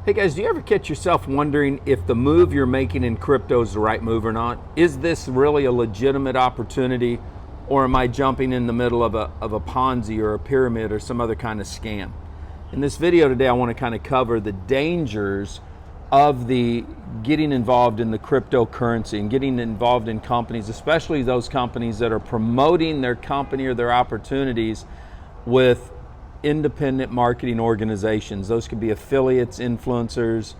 Hey guys, do you ever catch yourself wondering if the move you're making in crypto is the right move or not? Is this really a legitimate opportunity, or am I jumping in the middle of a Ponzi or a pyramid or some other kind of scam? In this video today, I want to kind of cover the dangers of the getting involved in the cryptocurrency and getting involved in companies, especially those companies that are promoting their company or their opportunities with independent marketing organizations. Those could be affiliates, influencers,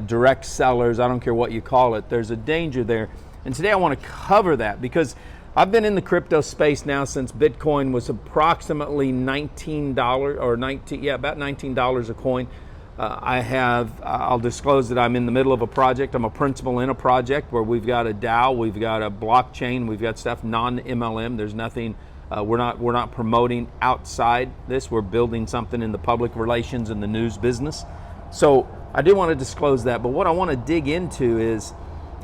direct sellers, I don't care what you call it. There's a danger there. And today I want to cover that because I've been in the crypto space now since Bitcoin was approximately $19 or about $19 a coin. I'll disclose that I'm in the middle of a project. I'm a principal in a project where we've got a DAO, we've got a blockchain, we've got stuff non-MLM. There's nothing, we're not promoting outside this. We're building something in the public relations and the news business. So I do want to disclose that, but what I want to dig into is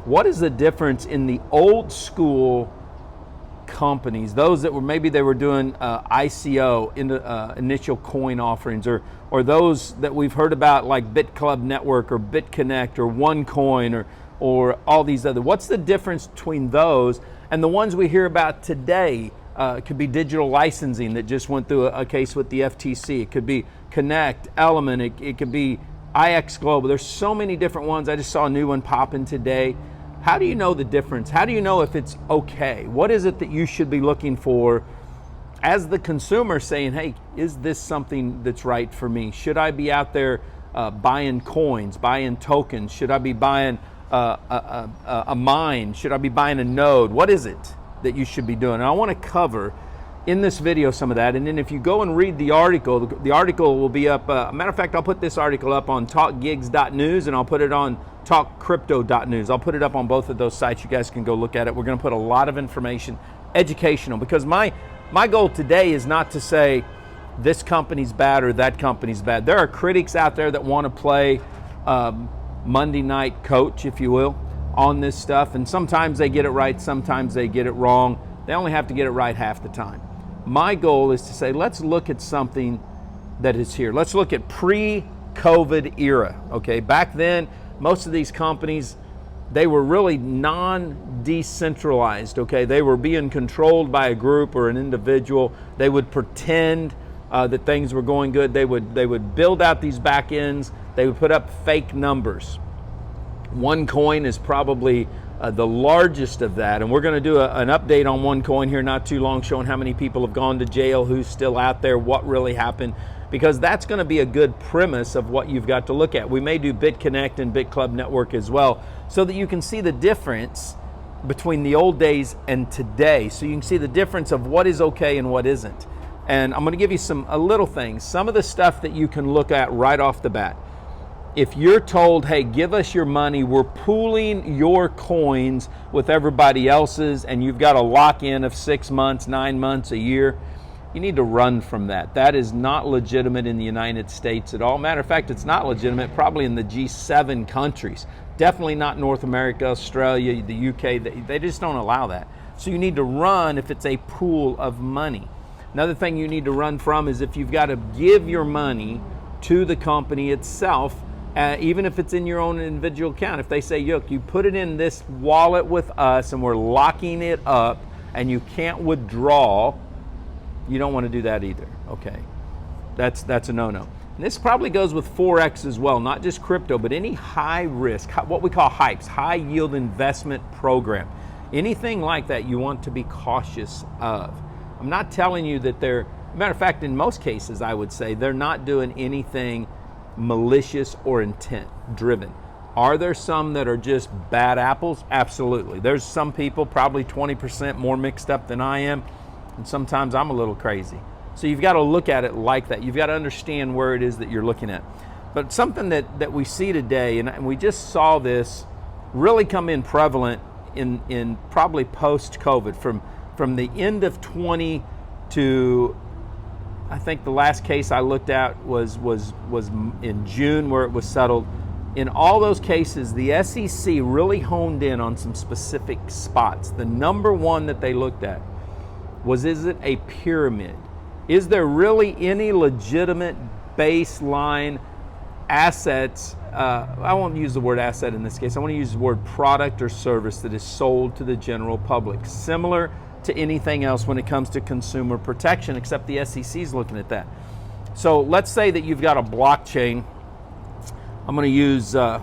what is the difference in the old school companies, those that were maybe they were doing ICO, initial coin offerings, or those that we've heard about like BitClub Network or BitConnect or OneCoin or all these other. What's the difference between those and the ones we hear about today? It could be digital licensing that just went through a case with the FTC. It could be Connect, Element, it could be IX Global. There's so many different ones. I just saw a new one popping today. How do you know the difference? How do you know if it's okay? What is it that you should be looking for as the consumer saying, hey, is this something that's right for me? Should I be out there buying coins, buying tokens? Should I be buying a mine? Should I be buying a node? What is it that you should be doing? And I want to cover in this video some of that. And then if you go and read the article will be up. Matter of fact, I'll put this article up on talkgigs.news and I'll put it on talkcrypto.news. I'll put it up on both of those sites. You guys can go look at it. We're going to put a lot of information, educational, because my goal today is not to say this company's bad or that company's bad. There are critics out there that want to play Monday night coach, if you will, on this stuff. And sometimes they get it right, sometimes they get it wrong. They only have to get it right half the time. My goal is to say, let's look at something that is here. Let's look at pre-COVID era, okay? Back then, most of these companies, they were really non-decentralized, okay? They were being controlled by a group or an individual. They would pretend that things were going good. They would build out these back ends. They would put up fake numbers. OneCoin is probably the largest of that, and we're going to do an update on OneCoin here not too long, showing how many people have gone to jail, who's still out there, what really happened, because that's going to be a good premise of what you've got to look at. We may do BitConnect and BitClub Network as well, so that you can see the difference between the old days and today, so you can see the difference of what is okay and what isn't. And I'm going to give you a little things, some of the stuff that you can look at right off the bat. If you're told, hey, give us your money, we're pooling your coins with everybody else's, and you've got a lock-in of 6 months, 9 months, a year, you need to run from that. That is not legitimate in the United States at all. Matter of fact, it's not legitimate probably in the G7 countries. Definitely not North America, Australia, the UK. They just don't allow that. So you need to run if it's a pool of money. Another thing you need to run from is if you've got to give your money to the company itself, even if it's in your own individual account. If they say, look, you put it in this wallet with us and we're locking it up and you can't withdraw, you don't want to do that either, okay? That's a no-no. And this probably goes with Forex as well, not just crypto, but any high risk, what we call HYPEs, high yield investment program. Anything like that you want to be cautious of. I'm not telling you that matter of fact, in most cases, I would say they're not doing anything malicious or intent driven. Are there some that are just bad apples? Absolutely. There's some people, probably 20% more mixed up than I am, and sometimes I'm a little crazy. So you've got to look at it like that. You've got to understand where it is that you're looking at. But something that we see today, and we just saw this really come in prevalent in probably post-COVID, from the end of 20 to I think the last case I looked at was in June, where it was settled. In all those cases, the SEC really honed in on some specific spots. The number one that they looked at was, is it a pyramid? Is there really any legitimate baseline assets, I won't use the word asset in this case, I want to use the word product or service that is sold to the general public, similar to anything else when it comes to consumer protection, except the SEC is looking at that. So let's say that you've got a blockchain. I'm going to use, let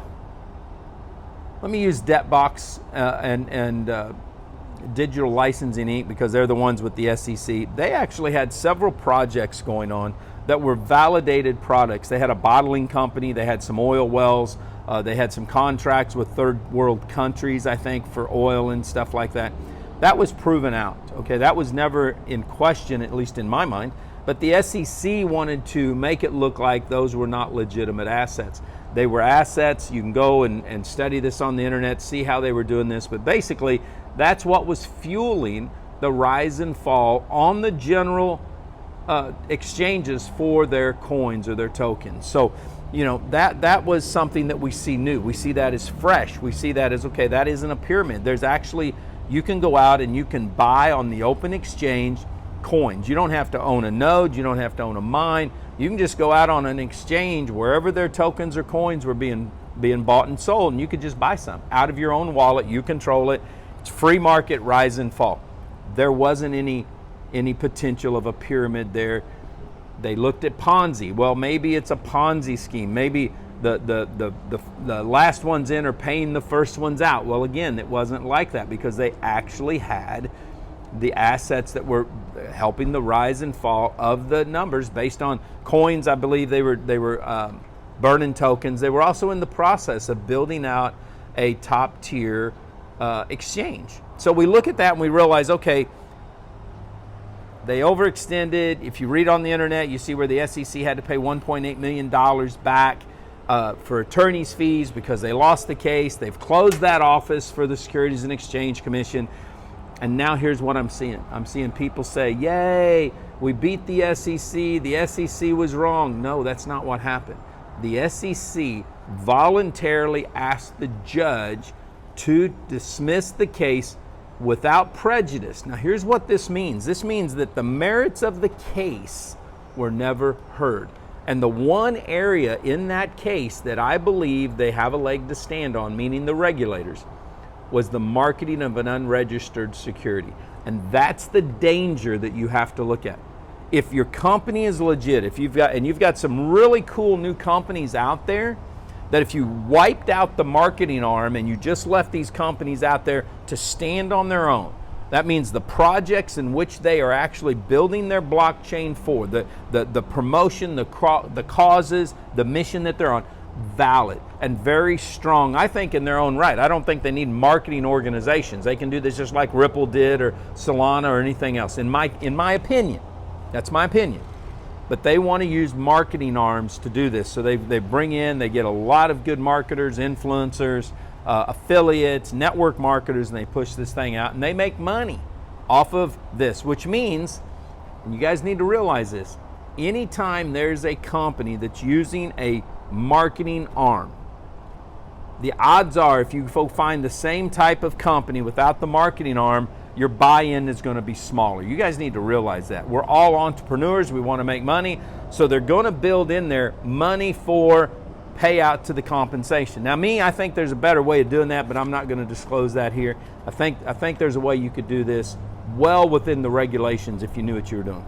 me use DebtBox and Digital Licensing Inc. because they're the ones with the SEC. They actually had several projects going on that were validated products. They had a bottling company, they had some oil wells, they had some contracts with third world countries, I think, for oil and stuff like that. That was proven out, okay? That was never in question, at least in my mind, but the SEC wanted to make it look like those were not legitimate assets. They were assets. You can go and study this on the internet, see how they were doing this, but basically that's what was fueling the rise and fall on the general exchanges for their coins or their tokens. So, you know, that was something that we see new. We see that as fresh. We see that as, okay, that isn't a pyramid. There's actually, you can go out and you can buy on the open exchange coins. You don't have to own a node. You don't have to own a mine. You can just go out on an exchange wherever their tokens or coins were being bought and sold, and you could just buy some out of your own wallet. You control it. It's free market, rise and fall. There wasn't any potential of a pyramid there. They looked at Ponzi. Well, maybe it's a Ponzi scheme. Maybe the last ones in are paying the first ones out. Well, again, it wasn't like that because they actually had the assets that were helping the rise and fall of the numbers based on coins. I believe they were burning tokens. They were also in the process of building out a top tier exchange. So we look at that and we realize, okay, they overextended. If you read on the internet, you see where the SEC had to pay $1.8 million back for attorney's fees because they lost the case. They've closed that office for the Securities and Exchange Commission. And now here's what I'm seeing. I'm seeing people say, yay, we beat the SEC. The SEC was wrong. No, that's not what happened. The SEC voluntarily asked the judge to dismiss the case without prejudice. Now here's what this means. This means that the merits of the case were never heard. And the one area in that case that I believe they have a leg to stand on, meaning the regulators, was the marketing of an unregistered security. And that's the danger that you have to look at. If your company is legit, if you've got some really cool new companies out there, that if you wiped out the marketing arm and you just left these companies out there to stand on their own, that means the projects in which they are actually building their blockchain for, the promotion, the causes, the mission that they're on, valid and very strong, I think, in their own right. I don't think they need marketing organizations. They can do this just like Ripple did or Solana or anything else. In my opinion, that's my opinion. But they want to use marketing arms to do this. So they bring in, they get a lot of good marketers, influencers, affiliates, network marketers, and they push this thing out and they make money off of this, which means, and you guys need to realize this, anytime there's a company that's using a marketing arm, the odds are if you find the same type of company without the marketing arm, your buy-in is going to be smaller. You guys need to realize that. We're all entrepreneurs. We want to make money. So they're going to build in there money for payout to the compensation. Now I think there's a better way of doing that, but I'm not going to disclose that here. I think there's a way you could do this well within the regulations if you knew what you were doing.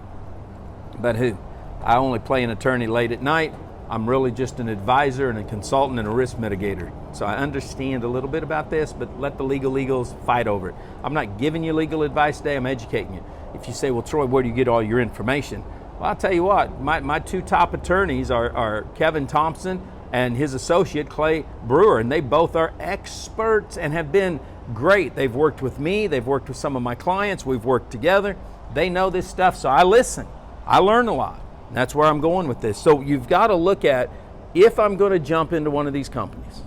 But I only play an attorney late at night. I'm really just an advisor and a consultant and a risk mitigator. So I understand a little bit about this, but let the legals fight over it. I'm not giving you legal advice today, I'm educating you. If you say, well, Troy, where do you get all your information? Well, I'll tell you what, my two top attorneys are Kevin Thompson and his associate, Clay Brewer, and they both are experts and have been great. They've worked with me, they've worked with some of my clients, we've worked together. They know this stuff, so I listen. I learn a lot. That's where I'm going with this. So you've got to look at, if I'm going to jump into one of these companies,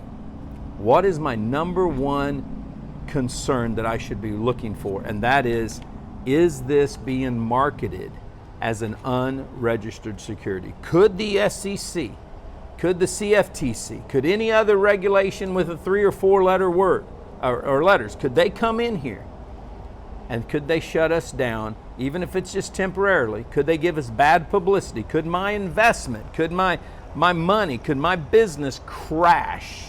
what is my number one concern that I should be looking for? And that is this being marketed as an unregistered security? Could the SEC, could the CFTC, could any other regulation with a 3 or 4 letter word or letters, could they come in here? And could they shut us down, even if it's just temporarily? Could they give us bad publicity? Could my investment, could my my money, could my business crash?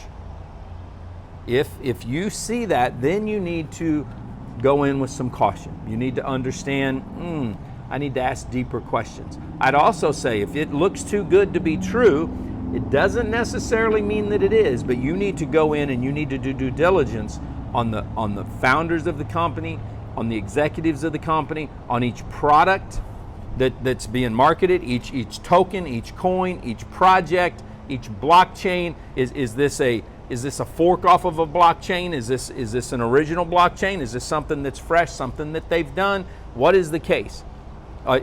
If you see that, then you need to go in with some caution. You need to understand, I need to ask deeper questions. I'd also say if it looks too good to be true, it doesn't necessarily mean that it is, but you need to go in and you need to do due diligence on the founders of the company, on the executives of the company, on each product that's being marketed, each token, each coin, each project, each blockchain. Is this a fork off of a blockchain? Is this an original blockchain? Is this something that's fresh, something that they've done? What is the case?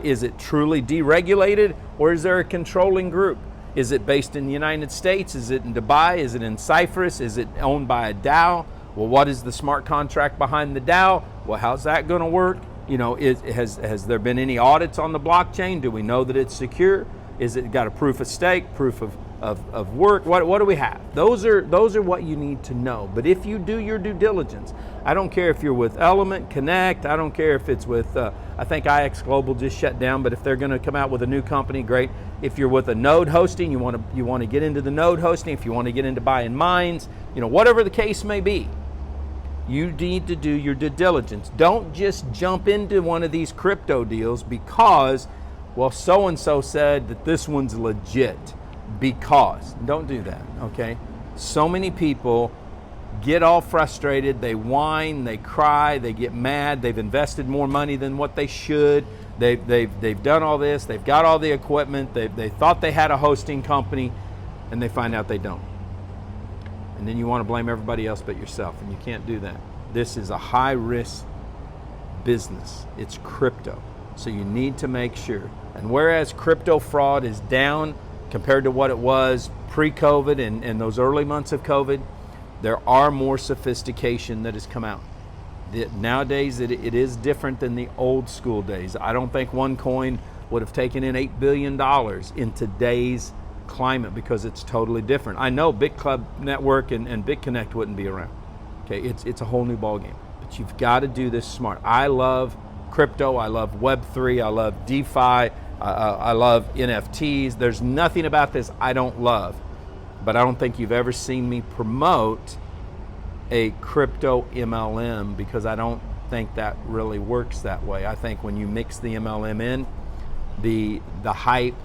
Is it truly deregulated, or is there a controlling group? Is it based in the United States? Is it in Dubai? Is it in Cyprus? Is it owned by a DAO? Well, what is the smart contract behind the DAO? Well, how's that going to work? You know, has there been any audits on the blockchain? Do we know that it's secure? Is it got a proof of stake, proof of work? What do we have? Those are what you need to know. But if you do your due diligence, I don't care if you're with Element, Connect, I don't care if it's with, I think IX Global just shut down, but if they're going to come out with a new company, great. If you're with a node hosting, you want to get into the node hosting, if you want to get into buying mines, you know, whatever the case may be, you need to do your due diligence. Don't just jump into one of these crypto deals because, well, so-and-so said that this one's legit. Because, don't do that, okay? So many people get all frustrated, they whine, they cry, they get mad, they've invested more money than what they should, they've done all this, they've got all the equipment, they thought they had a hosting company, and they find out they don't. And then you want to blame everybody else but yourself, and you can't do that. This is a high-risk business. It's crypto, so you need to make sure. And whereas crypto fraud is down compared to what it was pre-COVID and those early months of COVID, there are more sophistication that has come out. Nowadays, it is different than the old school days. I don't think OneCoin would have taken in $8 billion in today's climate because it's totally different. I know BitClub Network and BitConnect wouldn't be around. Okay, it's a whole new ballgame. But you've got to do this smart. I love crypto. I love Web3. I love DeFi. I love NFTs. There's nothing about this I don't love, but I don't think you've ever seen me promote a crypto MLM because I don't think that really works that way. I think when you mix the MLM in, the hype,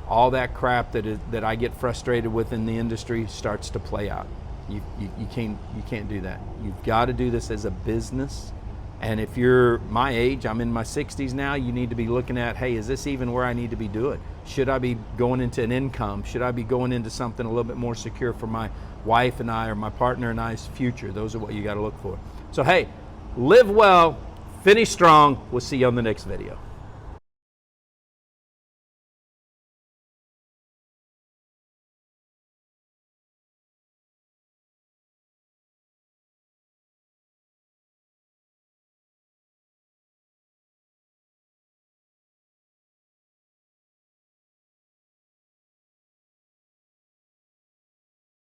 all that crap that I get frustrated with in the industry starts to play out. You can't do that. You've got to do this as a business. And if you're my age, I'm in my 60s now, you need to be looking at, hey, is this even where I need to be doing? Should I be going into an income? Should I be going into something a little bit more secure for my wife and I or my partner and I's future? Those are what you got to look for. So, hey, live well, finish strong. We'll see you on the next video.